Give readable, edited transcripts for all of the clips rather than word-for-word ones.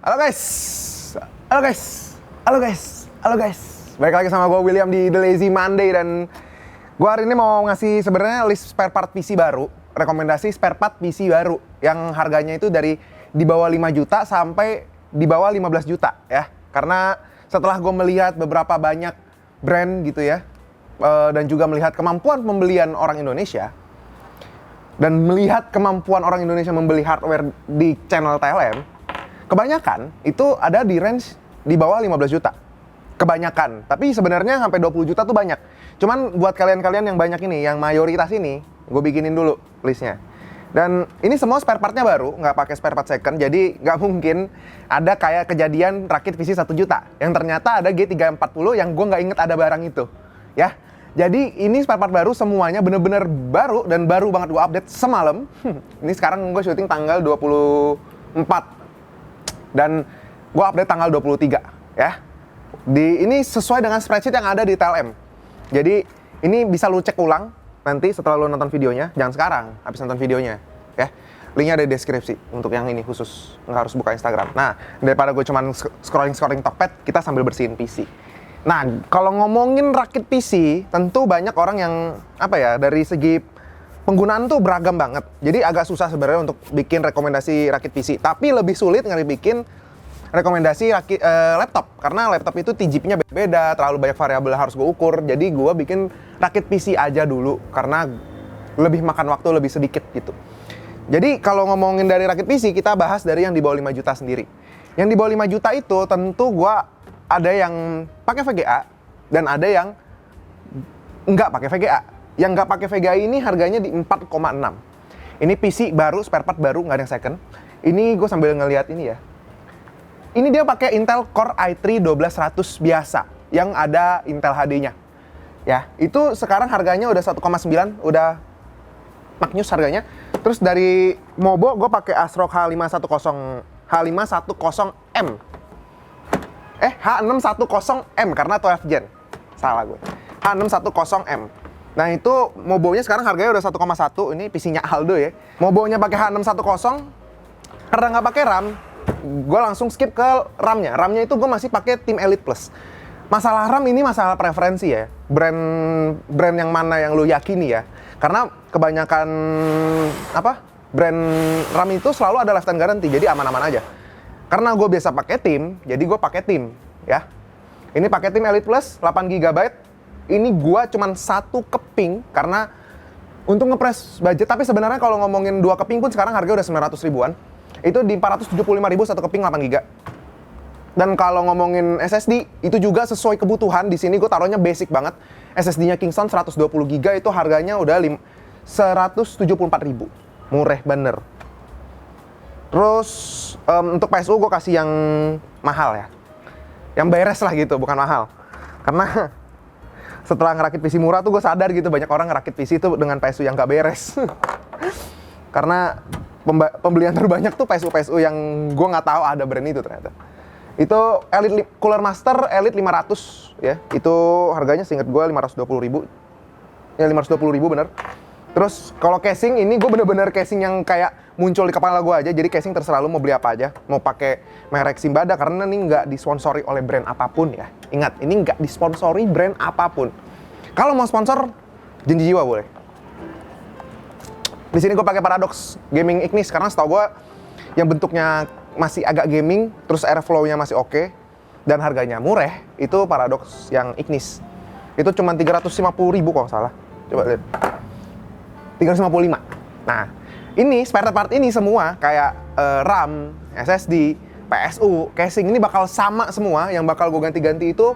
Halo guys, halo guys, halo guys, halo guys. Balik lagi sama gue William di The Lazy Monday dan gue hari ini mau ngasih sebenarnya list spare part PC baru, rekomendasi spare part PC baru yang harganya itu dari di bawah 5 juta sampai di bawah 15 juta ya. Karena setelah gue melihat beberapa banyak brand gitu ya, dan juga melihat kemampuan pembelian orang Indonesia dan melihat kemampuan orang Indonesia membeli hardware di channel TLM, kebanyakan itu ada di range di bawah 15 juta. Kebanyakan, tapi sebenarnya sampai 20 juta tuh banyak. Cuman buat kalian-kalian yang banyak ini, yang mayoritas ini, gue bikinin dulu listnya. Dan ini semua spare partnya baru, nggak pakai spare part second, jadi nggak mungkin ada kayak kejadian rakit PC 1 juta, yang ternyata ada G340 yang gue nggak inget ada barang itu. Ya, jadi ini spare part baru semuanya bener-bener baru dan baru banget gue update semalam. Ini sekarang gue syuting tanggal 24 dan gue update tanggal 23 ya. Ini sesuai dengan spreadsheet yang ada di TLM. Jadi ini bisa lu cek ulang nanti setelah lu nonton videonya. Jangan sekarang, habis nonton videonya ya. Linknya ada di deskripsi untuk yang ini khusus, nggak harus buka Instagram. Nah, daripada gue cuman scrolling Tokped, kita sambil bersihin PC. Nah, kalau ngomongin rakit PC, tentu banyak orang yang dari segi penggunaan tuh beragam banget. Jadi agak susah sebenarnya untuk bikin rekomendasi rakit PC. Tapi lebih sulit bikin rekomendasi rakit laptop, karena laptop itu TGP-nya beda, terlalu banyak variabel harus gue ukur. Jadi gue bikin rakit PC aja dulu karena lebih makan waktu lebih sedikit gitu. Jadi kalau ngomongin dari rakit PC, kita bahas dari yang di bawah 5 juta sendiri. Yang di bawah 5 juta itu tentu gue ada yang pakai VGA dan ada yang nggak pakai VGA. Yang nggak pakai VGA ini harganya di 4,6. Ini PC baru, spare part baru, nggak ada yang second. Ini gue sambil ngelihat ini ya. Ini dia pakai Intel Core i3 12100 biasa yang ada Intel HD-nya. Ya, itu sekarang harganya udah 1,9, udah maknyus harganya. Terus dari Mobo gue pakai ASRock H510M. H610M karena 12 gen. Salah gue. H610M. Nah, itu Mobonya sekarang harganya udah 1,1. Ini PC-nya Aldo ya. Mobonya pakai H610. Karena nggak pakai RAM, gue langsung skip ke RAM-nya. RAM-nya itu gue masih pakai Team Elite Plus. Masalah RAM ini masalah preferensi ya. Brand yang mana yang lu yakini ya. Karena kebanyakan brand RAM itu selalu ada lifetime guarantee. Jadi aman-aman aja. Karena gue biasa pakai Tim, jadi gue pakai Tim ya. Ini pakai Tim Elite Plus 8 GB. Ini gue cuman satu keping karena untuk ngepres budget. Tapi sebenarnya kalau ngomongin 2 keping pun sekarang harga udah 900 ribuan. Itu di 475.000 satu keping 8 GB. Dan kalau ngomongin SSD, itu juga sesuai kebutuhan. Di sini gue taruhnya basic banget. SSD-nya Kingston 120 GB itu harganya udah 174.000. Murah bener. Terus untuk PSU gue kasih yang mahal ya. Yang beres lah gitu, bukan mahal. Karena setelah ngerakit PC murah tuh gue sadar gitu, banyak orang ngerakit PC itu dengan PSU yang gak beres. Karena pembelian terbanyak tuh PSU yang gue nggak tahu ada brand itu ternyata. Itu Elite Cooler Master Elite 500 ya. Itu harganya seinget gue 520.000. Ya 520.000 bener. Terus kalau casing ini gue bener-bener casing yang kayak muncul di kepala gue aja. Jadi casing terserah lu mau beli apa aja. Mau pakai merek Simbada karena ini nggak disponsori oleh brand apapun ya. Ingat, ini nggak disponsori brand apapun. Kalau mau sponsor, janji jiwa boleh. Di sini gue pakai Paradox Gaming Ignis karena setahu gue yang bentuknya masih agak gaming, terus airflow-nya masih oke, dan harganya murah. Itu Paradox yang Ignis. Itu cuma 350.000 kalau nggak salah. Coba lihat. 355. Nah, ini spare part ini semua kayak RAM, SSD, PSU, casing ini bakal sama semua. Yang bakal gue ganti-ganti itu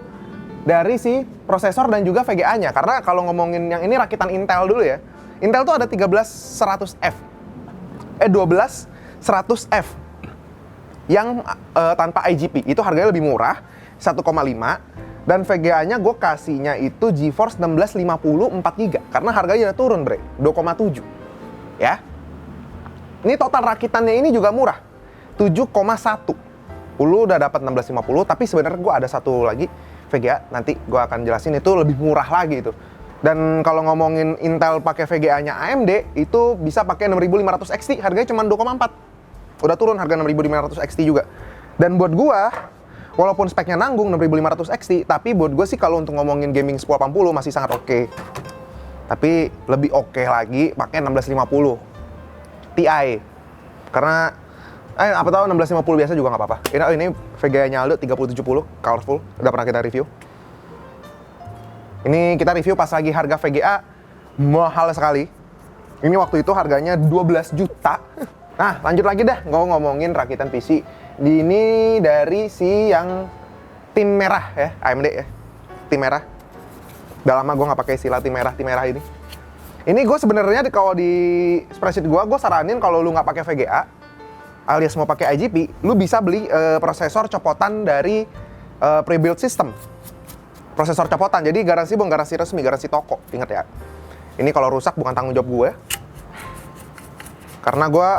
dari si prosesor dan juga VGA-nya. Karena kalau ngomongin yang ini rakitan Intel dulu ya. Intel tuh ada 12100F. 12100F. Yang tanpa IGP. Itu harganya lebih murah, 1,5. Dan VGA-nya gue kasihnya itu GeForce 1650 4GB. Karena harganya udah turun, bre. 2,7. Ya. Ini total rakitannya ini juga murah. 7,1. Lu udah dapat 1650, tapi sebenarnya gue ada satu lagi VGA. Nanti gue akan jelasin itu lebih murah lagi itu. Dan kalau ngomongin Intel pakai VGA-nya AMD, itu bisa pakai 6500 XT, harganya cuma 2,4. Udah turun harga 6500 XT juga. Dan buat gua, walaupun speknya nanggung 6500 XT, tapi buat gua sih kalau untuk ngomongin gaming 1080 masih sangat oke. Tapi lebih oke lagi pakai 1650 Ti. Karena apa tahu 1650 biasa juga nggak apa-apa. Ini VGA-nya Aldo 3070 colorful, udah pernah kita review. Ini kita review pas lagi harga VGA mahal sekali. Ini waktu itu harganya 12 juta. Nah, lanjut lagi dah ngomongin rakitan PC. Ini dari si yang tim merah ya, AMD ya. Tim merah. Udah lama gue nggak pakai istilah tim merah ini. Ini gue sebenarnya kalau di spreadsheet gue saranin kalau lu nggak pakai VGA alias mau pakai IGP, lu bisa beli prosesor copotan dari pre-built system. Prosesor copotan, jadi garansi bukan garansi resmi, garansi toko, ingat ya. Ini kalau rusak bukan tanggung jawab gue, karena gue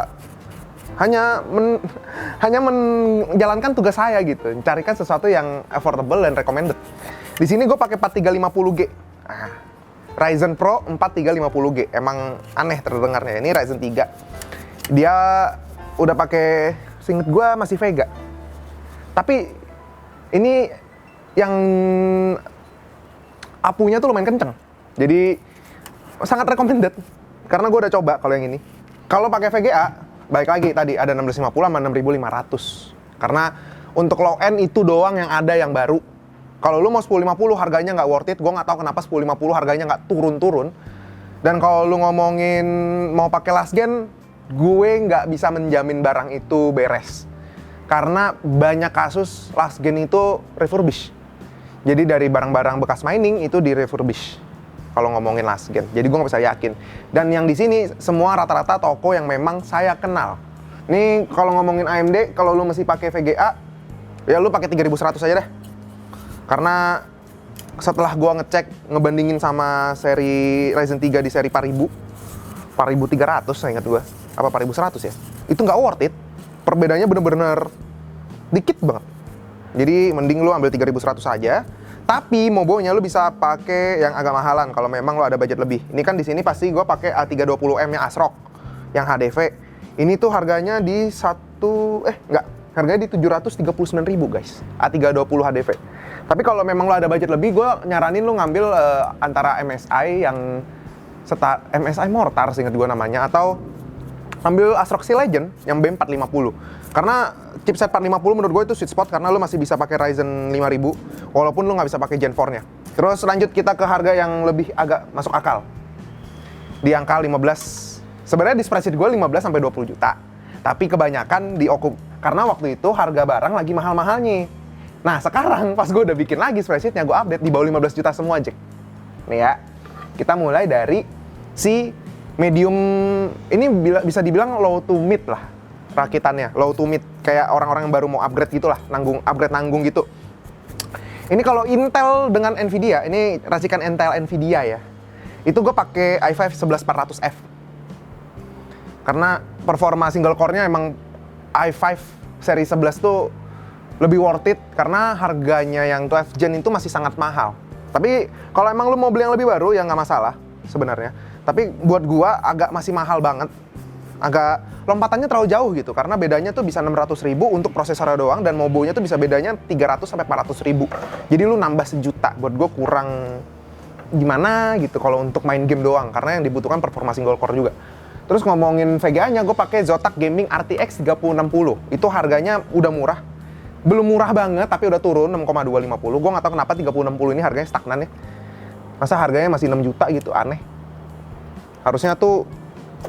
hanya menjalankan tugas saya gitu, mencarikan sesuatu yang affordable dan recommended. Di sini gue pakai 4350G, Ryzen Pro 4350G, emang aneh terdengarnya. Ini Ryzen 3, dia udah pakai, seinget gue masih Vega, tapi ini yang apunya tuh lumayan kenceng, jadi sangat recommended karena gue udah coba kalau yang ini. Kalau pakai VGA, baik lagi tadi ada 1650 sama 6500. Karena untuk low end itu doang yang ada yang baru. Kalau lu mau 1050 harganya nggak worth it, gue nggak tahu kenapa 1050 harganya nggak turun-turun. Dan kalau lu ngomongin mau pakai last gen, gue nggak bisa menjamin barang itu beres. Karena banyak kasus last gen itu refurbish. Jadi dari barang-barang bekas mining itu di refurbish. Kalau ngomongin last gen, jadi gue nggak bisa yakin. Dan yang di sini semua rata-rata toko yang memang saya kenal. Nih kalau ngomongin AMD, kalau lu masih pakai VGA, ya lu pakai 3100 aja deh. Karena setelah gue ngecek, ngebandingin sama seri Ryzen 3 di seri 4300, saya ingat gue, apa 4100 ya, itu nggak worth it. Perbedaannya bener-bener dikit banget. Jadi mending lu ambil 3100 aja. Tapi mobonya lu bisa pakai yang agak mahalan kalau memang lu ada budget lebih. Ini kan di sini pasti gue pakai A320M yang ASRock yang HDV. Ini tuh harganya di harganya di 739.000 guys. A320 HDV. Tapi kalau memang lu ada budget lebih, gue nyaranin lu ngambil antara MSI yang MSI Mortar seingat gue namanya, atau ambil ASRock Sea Legend yang B450. Karena chipset 450 menurut gue itu sweet spot karena lu masih bisa pakai Ryzen 5000 walaupun lu nggak bisa pakai Gen 4-nya. Terus lanjut kita ke harga yang lebih agak masuk akal. Di angka 15. Sebenarnya di spreadsheet gue 15 sampai 20 juta. Tapi kebanyakan diokup karena waktu itu harga barang lagi mahal-mahalnya. Nah, sekarang pas gue udah bikin lagi spreadsheetnya, gue update di bawah 15 juta semua, Jack. Nih ya. Kita mulai dari si medium, ini bisa dibilang low to mid lah rakitannya, low to mid, kayak orang-orang yang baru mau upgrade gitulah, upgrade nanggung gitu. Ini kalau Intel dengan Nvidia, ini racikan Intel Nvidia ya, itu gue pakai i5 11400F karena performa single core-nya emang i5 seri 11 tuh lebih worth it karena harganya yang 12 gen itu masih sangat mahal. Tapi kalau emang lu mau beli yang lebih baru ya nggak masalah sebenarnya. Tapi buat gua agak masih mahal banget. Agak lompatannya terlalu jauh gitu karena bedanya tuh bisa 600.000 untuk prosesornya doang dan mobonya tuh bisa bedanya 300 sampai 400.000. Jadi lu nambah sejuta, buat gua kurang gimana gitu kalau untuk main game doang karena yang dibutuhkan performa single core juga. Terus ngomongin VGA-nya, gue pakai Zotac Gaming RTX 3060. Itu harganya udah murah. Belum murah banget tapi udah turun 6,250. Gue nggak tahu kenapa 3060 ini harganya stagnan ya. Masa harganya masih 6 juta gitu, aneh. Harusnya tuh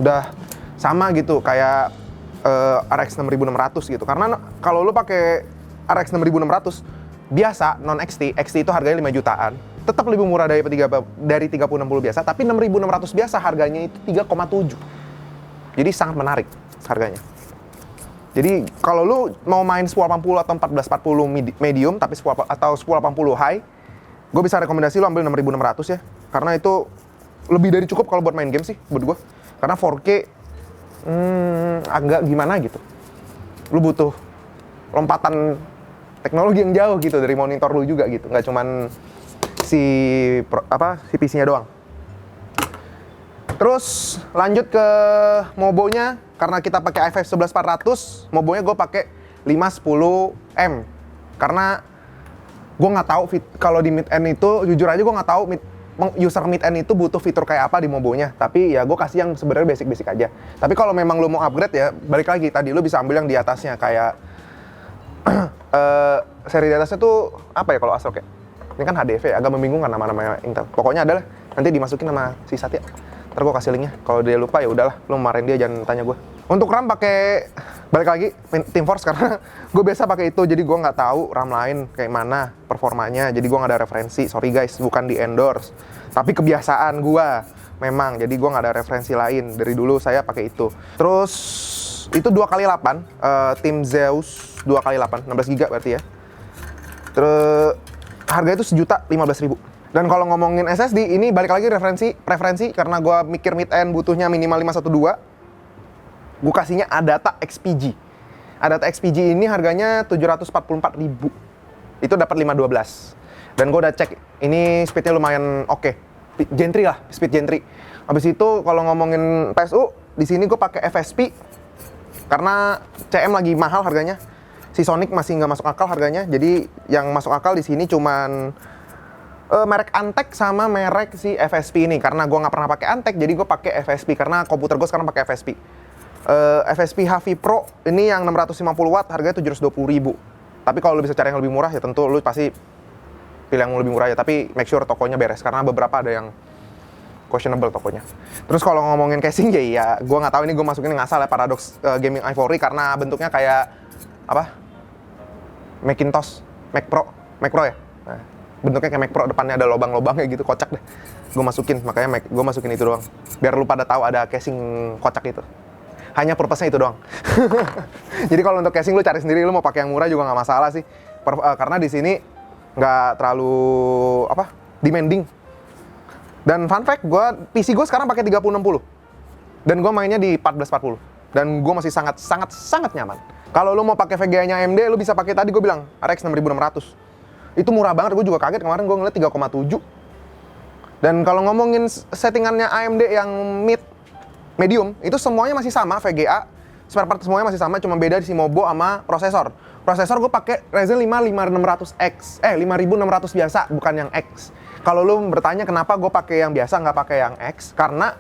udah sama gitu kayak RX 6600 gitu. Karena kalau lu pakai RX 6600 biasa non XT, XT itu harganya 5 jutaan. Tetap lebih murah dari 3060 biasa, tapi 6600 biasa harganya itu 3,7. Jadi sangat menarik harganya. Jadi kalau lu mau main 1080 atau 1440 medium tapi atau 1080 high, gue bisa rekomendasi lu ambil 6600 ya. Karena itu lebih dari cukup kalau buat main game sih buat gue. Karena 4K agak gimana gitu. Lu butuh lompatan teknologi yang jauh gitu dari monitor lu juga gitu. Nggak cuman si PC-nya doang. Terus lanjut ke mobonya, karena kita pakai i5 11400, mobonya gue pakai 510M. Karena gue nggak tahu kalau di mid-end itu, jujur aja gue nggak tahu user mid-end itu butuh fitur kayak apa di MOBO-nya. Tapi ya gue kasih yang sebenarnya basic-basic aja. Tapi kalau memang lo mau upgrade ya, balik lagi tadi lo bisa ambil yang di atasnya kayak seri di atasnya tuh apa ya kalau Astrok ya? Ini kan HDV, agak membingungkan nama-namanya Intel. Pokoknya adalah nanti dimasukin nama si Satya. Ntar gue kasih linknya. Kalau dia lupa ya udahlah, lo marahin dia, jangan tanya gue. Untuk RAM pakai balik lagi Team Force karena gue biasa pakai itu, jadi gue nggak tahu RAM lain kayak mana performanya, jadi gue nggak ada referensi. Sorry guys, bukan di endorse, tapi kebiasaan gue memang, jadi gue nggak ada referensi lain. Dari dulu saya pakai itu. Terus itu 2x8, Team Zeus 2x8, 16 GB berarti ya. Terus harga itu Rp1.015.000. Dan kalau ngomongin SSD, ini balik lagi preferensi karena gue mikir mid-end butuhnya minimal 512. Gue kasihnya Adata XPG. Adata XPG ini harganya Rp744.000. Itu dapat 512. Dan gue udah cek, ini speednya lumayan oke. Gentry lah, speed Gentry. Habis itu kalau ngomongin PSU, di sini gue pakai FSP karena CM lagi mahal harganya. Si Sonic masih nggak masuk akal harganya. Jadi yang masuk akal di sini cuman merek Antek sama merek si FSP ini. Karena gue nggak pernah pakai Antek, jadi gue pakai FSP karena komputer gue sekarang pakai FSP. FSP HV Pro ini yang 650 watt harganya Rp720.000. Tapi kalau lu bisa cari yang lebih murah ya tentu lu pasti pilih yang lebih murah ya. Tapi make sure tokonya beres karena beberapa ada yang questionable tokonya. Terus kalau ngomongin casing ya gue nggak tahu ini gue masukin ngasal ya Paradox Gaming Ivory karena bentuknya kayak apa? Macintosh, Mac Pro ya. Nah, bentuknya kayak Mac Pro, depannya ada lubang-lubangnya gitu, kocak deh. Gue masukin, makanya gue masukin itu doang. Biar lu pada tahu ada casing kocak itu. Hanya purpose-nya itu doang. Jadi kalau untuk casing lu cari sendiri, lu mau pakai yang murah juga nggak masalah sih. Karena di sini nggak terlalu demanding. Dan fun fact, PC gue sekarang pakai 3060. Dan gue mainnya di 1440. Dan gue masih sangat nyaman. Kalau lu mau pakai VGA-nya AMD, lu bisa pakai tadi gue bilang RX 6600. Itu murah banget, gue juga kaget kemarin gue ngeliat 3,7. Dan kalau ngomongin settingannya AMD yang medium, itu semuanya masih sama VGA, spare part semuanya masih sama, cuma beda di si MOBO sama prosesor. Prosesor gue pakai Ryzen 5 5600X, 5600 biasa, bukan yang X. Kalau lu bertanya kenapa gue pakai yang biasa nggak pakai yang X, karena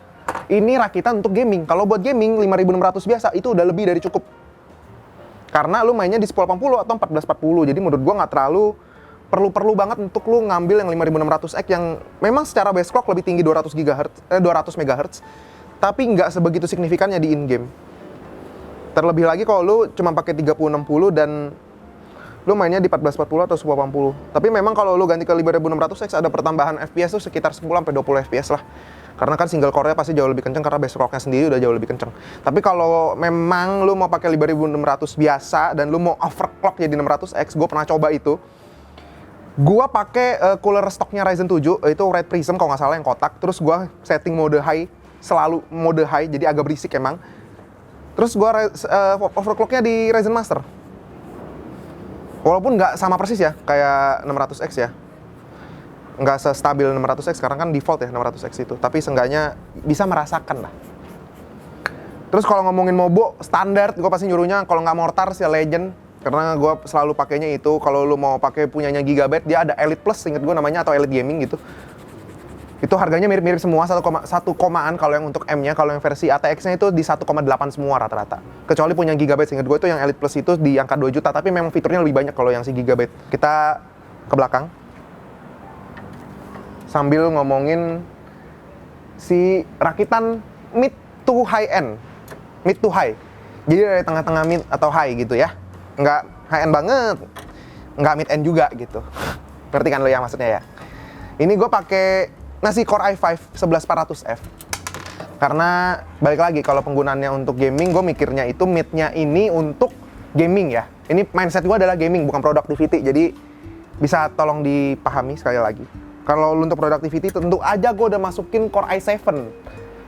ini rakitan untuk gaming. Kalau buat gaming 5600 biasa itu udah lebih dari cukup. Karena lu mainnya di 1080 atau 1440, jadi menurut gue nggak terlalu perlu banget untuk lu ngambil yang 5600X yang memang secara base clock lebih tinggi 200 MHz. Tapi nggak sebegitu signifikannya di in-game. Terlebih lagi kalau lu cuma pakai 3060 dan lu mainnya di 1440 atau 1080. Tapi memang kalau lu ganti ke 5600X ada pertambahan FPS tuh sekitar 10-20 FPS lah. Karena kan single core-nya pasti jauh lebih kenceng karena base clock-nya sendiri udah jauh lebih kenceng. Tapi kalau memang lu mau pakai 5600 biasa dan lu mau overclock jadi 600X, gue pernah coba itu. Gua pakai cooler stoknya Ryzen 7, itu Red Prism kalau nggak salah yang kotak. Terus gua setting mode high, selalu mode high, jadi agak berisik emang. Terus gue overclocknya di Ryzen Master. Walaupun nggak sama persis ya, kayak 600X ya. Nggak sestabil 600X, sekarang kan default ya 600X itu. Tapi seenggaknya bisa merasakan lah. Terus kalau ngomongin MOBO, standar gue pasti nyuruhnya kalau nggak Mortars ya Legend. Karena gue selalu pakainya itu. Kalau lu mau pakai punyanya Gigabyte, dia ada Elite Plus, inget gue namanya, atau Elite Gaming gitu. Itu harganya mirip-mirip semua, 1 komaan kalau yang untuk M-nya. Kalau yang versi ATX-nya itu di 1,8 semua rata-rata. Kecuali punya Gigabyte, seingat gue itu yang Elite Plus itu di angka 2 juta. Tapi memang fiturnya lebih banyak kalau yang si Gigabyte. Kita ke belakang. Sambil ngomongin si rakitan mid to high end. Mid to high. Jadi dari tengah-tengah mid atau high gitu ya. Nggak high end banget. Nggak mid end juga gitu. Ngerti kan lo ya maksudnya ya? Ini gue pakai si Core i5 11400F. Karena balik lagi kalau penggunaannya untuk gaming, gue mikirnya itu mid-nya ini untuk gaming ya. Ini mindset gue adalah gaming, bukan productivity. Jadi bisa tolong dipahami sekali lagi. Kalau untuk productivity tentu aja gue udah masukin Core i7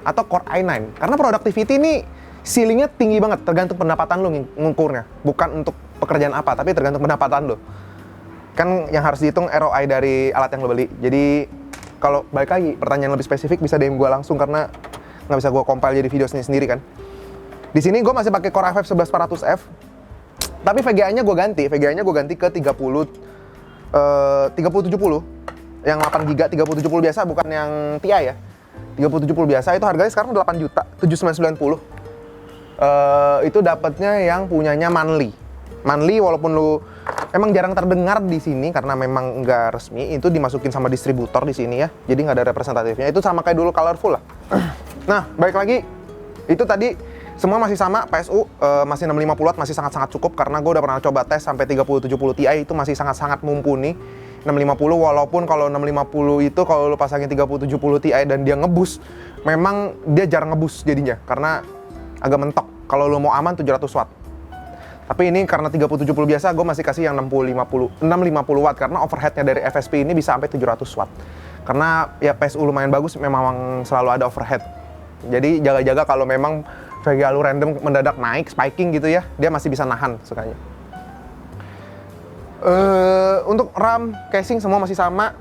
atau Core i9. Karena productivity ini ceilingnya tinggi banget, tergantung pendapatan lo ngukurnya. Bukan untuk pekerjaan apa, tapi tergantung pendapatan lo. Kan yang harus dihitung ROI dari alat yang lo beli. Jadi kalau balik lagi, pertanyaan lebih spesifik bisa DM gue langsung karena nggak bisa gue compile jadi video sendiri kan. Di sini gue masih pakai Core i5 11400F. Tapi VGA-nya gue ganti ke 3070 yang 8 GB 3070 biasa, bukan yang Ti ya. 3070 biasa itu harganya sekarang 8.7990. Itu dapatnya yang punyanya Manly. Manly walaupun lu emang jarang terdengar di sini karena memang nggak resmi, itu dimasukin sama distributor di sini ya. Jadi nggak ada representatifnya. Itu sama kayak dulu Colorful lah. Nah, balik lagi. Itu tadi semua masih sama, PSU masih 650 watt, masih sangat-sangat cukup karena gue udah pernah coba tes sampai 3070 Ti itu masih sangat-sangat mumpuni. 650 walaupun kalau 650 itu kalau lu pasangin 3070 Ti dan dia ngebus, memang dia jarang ngebus jadinya karena agak mentok. Kalau lu mau aman 700 watt. Tapi ini karena 3070 biasa gue masih kasih yang 650 watt karena overheadnya dari FSP ini bisa sampai 700 watt. Karena ya PSU lumayan bagus, memang selalu ada overhead. Jadi jaga-jaga kalau memang VGA lu random mendadak naik, spiking gitu ya, dia masih bisa nahan sukanya. Untuk RAM, casing semua masih sama.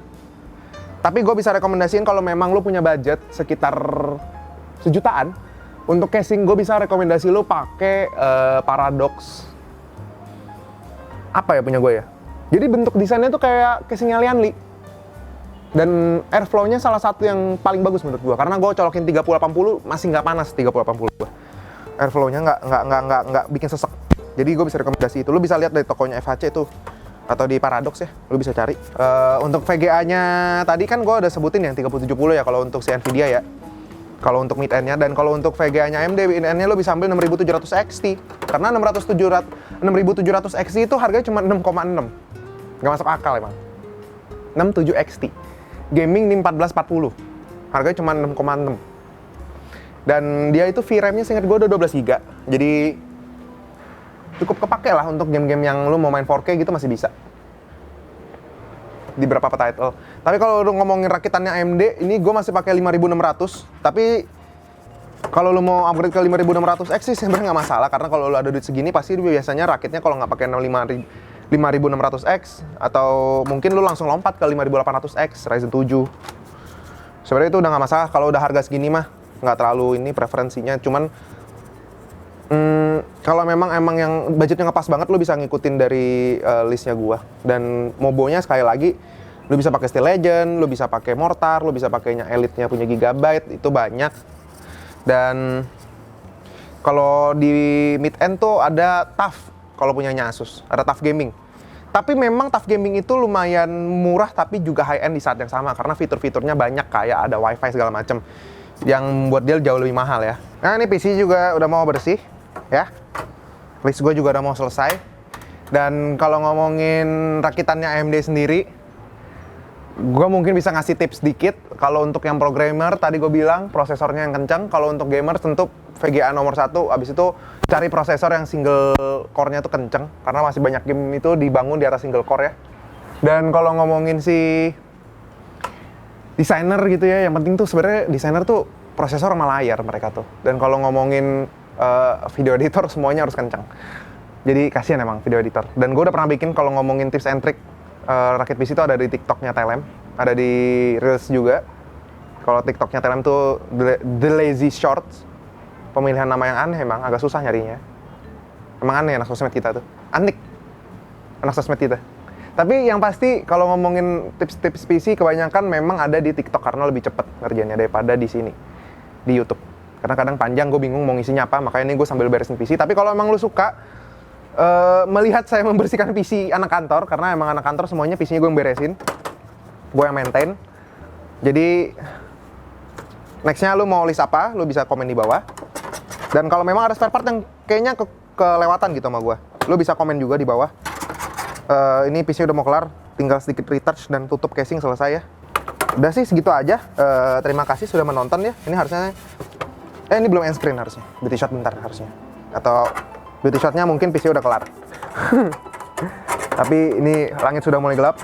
Tapi gue bisa rekomendasiin kalau memang lu punya budget sekitar sejutaan, untuk casing gue bisa rekomendasi lu pakai Paradox. Apa ya punya gue ya? Jadi bentuk desainnya tuh kayak casingnya Lianli. Dan airflow-nya salah satu yang paling bagus menurut gue, karena gue colokin 3080 masih nggak panas 3080 gue. Airflow-nya nggak bikin sesek. Jadi gue bisa rekomendasi itu. Lu bisa lihat dari tokonya FHC itu atau di Paradox ya, lu bisa cari. Untuk VGA-nya tadi kan gue udah sebutin yang 3070 ya kalau untuk si Nvidia ya. Kalau untuk mid-end-nya, dan kalau untuk VGA-nya AMD mid-end-nya lo bisa ambil 6700 XT. Karena 6700 XT itu harganya cuma 6,6. Nggak masuk akal emang. 67 XT. Gaming di 1440. Harganya cuma 6,6. Dan dia itu VRAM-nya seingat gue udah 12 GB. Jadi cukup kepake lah untuk game-game yang lu mau main 4K gitu masih bisa. Di beberapa title. Tapi kalau lu ngomongin rakitannya AMD, ini gue masih pakai 5600. Tapi kalau lu mau upgrade ke 5600X sih sebenarnya nggak masalah, karena kalau lu ada duit segini pasti biasanya rakitnya kalau nggak pakai 5600X atau mungkin lu langsung lompat ke 5800X Ryzen 7. Sebenarnya itu udah nggak masalah kalau udah harga segini mah, nggak terlalu ini preferensinya. Cuman kalau memang yang budgetnya ngepas banget, lu bisa ngikutin dari listnya gua. Dan mobonya sekali lagi, lu bisa pakai Steel Legend, lu bisa pakai Mortar, lu bisa pakainya Elite-nya punya Gigabyte, itu banyak. Dan kalau di mid end tuh ada TUF, kalau punyanya Asus, ada TUF Gaming. Tapi memang TUF Gaming itu lumayan murah tapi juga high end di saat yang sama karena fitur-fiturnya banyak, kayak ada WiFi segala macem yang buat dia jauh lebih mahal ya. Nah, ini PC juga udah mau bersih ya. List gue juga udah mau selesai. Dan kalau ngomongin rakitannya AMD sendiri, gue mungkin bisa ngasih tips dikit. Kalau untuk yang programmer, tadi gue bilang prosesornya yang kencang. Kalau untuk gamer tentu VGA nomor 1. Abis itu cari prosesor yang single core-nya tuh kencang, karena masih banyak game itu dibangun di atas single core ya. Dan kalau ngomongin si desainer gitu ya, yang penting tuh sebenarnya desainer tuh prosesor sama layar mereka tuh. Dan kalau ngomongin video editor semuanya harus kencang. Jadi kasihan emang video editor. Dan gue udah pernah bikin kalau ngomongin tips and trick rakit PC itu ada di TikToknya Telem, ada di Reels juga. Kalau TikToknya Telem tuh The Lazy Shorts. Pemilihan nama yang aneh emang, agak susah nyarinya. Emang aneh anak sosmed kita tuh. Antik anak sosmed kita. Tapi yang pasti kalau ngomongin tips-tips PC kebanyakan memang ada di TikTok karena lebih cepet ngerjainnya daripada di sini, di YouTube. Karena kadang panjang, gue bingung mau ngisinya apa, makanya ini gue sambil beresin PC. Tapi kalau emang lu suka melihat saya membersihkan PC anak kantor, karena emang anak kantor semuanya PC-nya gue yang beresin, gue yang maintain. Jadi next-nya lu mau list apa, lu bisa komen di bawah. Dan kalau memang ada spare part yang kayaknya kelewatan gitu sama gue, lu bisa komen juga di bawah. Ini PC udah mau kelar, tinggal sedikit retouch dan tutup casing selesai ya. Udah sih segitu aja. Terima kasih sudah menonton ya. Ini harusnya ini belum end screen harusnya. Beauty shot bentar harusnya. Atau beauty shotnya mungkin PC udah kelar. Tapi ini langit sudah mulai gelap.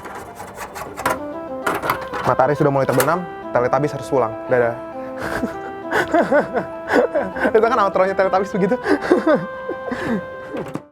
Matahari sudah mulai terbenam. Teletubbies harus pulang. Dadah. Itu kan outro-nya Teletubbies begitu.